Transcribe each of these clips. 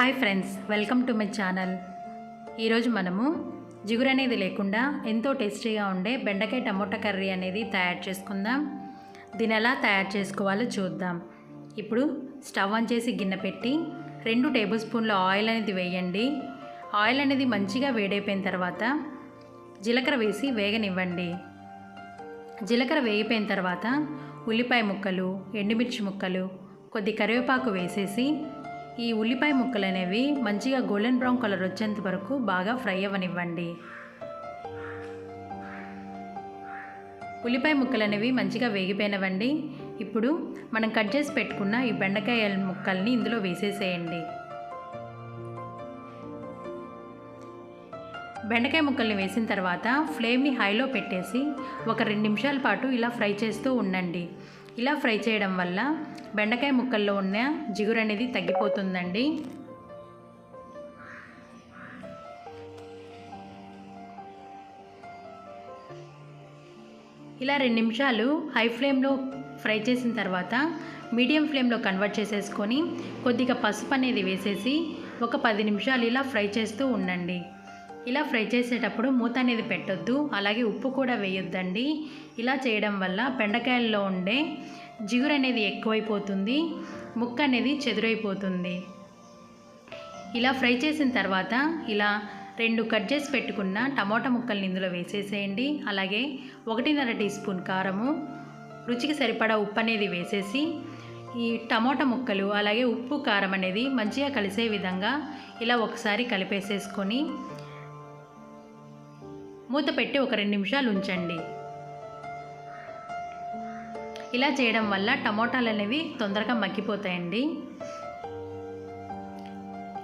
Hi friends, welcome to my channel. ఈరోజు మనము జిగురు అనేది లేకుండా ఎంతో టేస్టీగా ఉండే బెండకాయ టమోటా కర్రీ అనేది తయారు చేసుకుందాం. దీని ఎలా తయారు చేసుకోవాలో చూద్దాం. ఇప్పుడు స్టవ్ ఆన్ చేసి గిన్నె పెట్టి 2 టేబుల్ స్పూన్ల ఆయిల్ అనేది వేయండి. ఆయిల్ అనేది మంచిగా వేడైపోయిన తర్వాత జీలకర్ర వేసి వేగనివ్వండి. జీలకర్ర వేగిపోయిన తర్వాత ఉల్లిపాయ ముక్కలు, ఎండుమిర్చి ముక్కలు, కొద్ది కరివేపాకు వేసేసి ఈ ఉల్లిపాయ ముక్కలు అనేవి మంచిగా గోల్డెన్ బ్రౌన్ కలర్ వచ్చేంత వరకు బాగా ఫ్రై అవ్వనివ్వండి. ఉల్లిపాయ ముక్కలు అనేవి మంచిగా వేగిపోయినవండి. ఇప్పుడు మనం కట్ చేసి పెట్టుకున్న ఈ బెండకాయ ముక్కల్ని ఇందులో వేసేసేయండి. బెండకాయ ముక్కల్ని వేసిన తర్వాత ఫ్లేమ్ని హైలో పెట్టేసి ఒక 2 నిమిషాల పాటు ఇలా ఫ్రై చేస్తూ ఉండండి. ఇలా ఫ్రై చేయడం వల్ల బెండకాయ ముక్కల్లో ఉన్న జిగురు అనేది తగ్గిపోతుందండి. ఇలా 2 నిమిషాలు హై ఫ్లేమ్లో ఫ్రై చేసిన తర్వాత మీడియం ఫ్లేమ్లో కన్వర్ట్ చేసేసుకొని కొద్దిగా పసుపు అనేది వేసేసి ఒక 10 నిమిషాలు ఇలా ఫ్రై చేస్తూ ఉండండి. ఇలా ఫ్రై చేసేటప్పుడు మూత అనేది పెట్టొద్దు, అలాగే ఉప్పు కూడా వేయొద్దండి. ఇలా చేయడం వల్ల బెండకాయల్లో ఉండే జిగురు అనేది ఎక్కువైపోతుంది, ముక్క అనేది చెదురైపోతుంది. ఇలా ఫ్రై చేసిన తర్వాత ఇలా 2 కట్ చేసి పెట్టుకున్న టమోటా ముక్కల్ని ఇందులో వేసేసేయండి. అలాగే 1.5 టీ స్పూన్ కారము, రుచికి సరిపడా ఉప్పు అనేది వేసేసి ఈ టమోటా ముక్కలు అలాగే ఉప్పు కారం అనేది మంచిగా కలిసే విధంగా ఇలా ఒకసారి కలిపేసేసుకొని మూత పెట్టి ఒక 2 నిమిషాలు ఉంచండి. ఇలా చేయడం వల్ల టమోటాలు అనేవి తొందరగా మగ్గిపోతాయండి.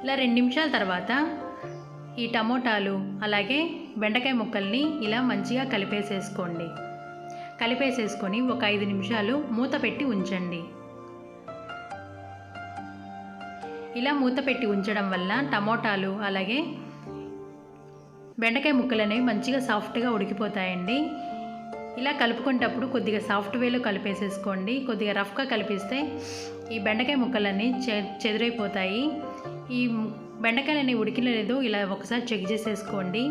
ఇలా 2 నిమిషాల తర్వాత ఈ టమోటాలు అలాగే బెండకాయ ముక్కల్ని ఇలా మంచిగా కలిపేసేసుకోండి. కలిపేసేసుకొని ఒక 5 నిమిషాలు మూత పెట్టి ఉంచండి. ఇలా మూత పెట్టి ఉంచడం వల్ల టమోటాలు అలాగే బెండకాయ ముక్కలు అనేవి మంచిగా సాఫ్ట్గా ఉడికిపోతాయండి. ఇలా కలుపుకునేటప్పుడు కొద్దిగా సాఫ్ట్ వేలో కలిపేసేసుకోండి. కొద్దిగా రఫ్గా కలిపిస్తే ఈ బెండకాయ ముక్కలన్నీ చెదిరైపోతాయి. ఈ బెండకాయలు అనేవి ఉడికినలేదో ఇలా ఒకసారి చెక్ చేసేసుకోండి.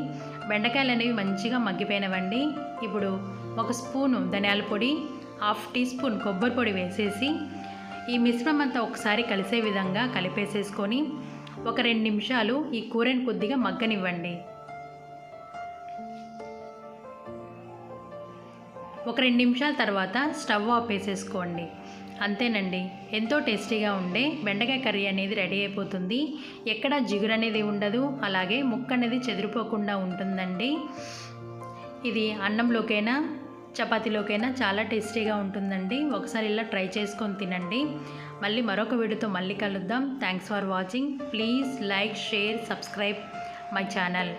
బెండకాయలు అనేవి మంచిగా మగ్గిపోయినవండి. ఇప్పుడు 1 స్పూను ధనియాల పొడి, 1/2 టీ స్పూన్ కొబ్బరి పొడి వేసేసి ఈ మిశ్రమం అంతా ఒకసారి కలిసే విధంగా కలిపేసేసుకొని ఒక 2 నిమిషాలు ఈ కూరని కొద్దిగా మగ్గనివ్వండి. ఒక 2 నిమిషాల తర్వాత స్టవ్ ఆఫ్ వేసేసుకోండి. అంతేనండి, ఎంతో టేస్టీగా ఉండే బెండకాయ కర్రీ అనేది రెడీ అయిపోతుంది. ఎక్కడ జిగురు అనేది ఉండదు, అలాగే ముక్క అనేది చెదిరిపోకుండా ఉంటుందండి. ఇది అన్నంలోకైనా చపాతీలోకైనా చాలా టేస్టీగా ఉంటుందండి. ఒకసారి ఇలా ట్రై చేసుకొని తినండి. మళ్ళీ మరొక వీడియోతో మళ్ళీ కలుద్దాం. Thanks for watching. Please like, share, subscribe my channel.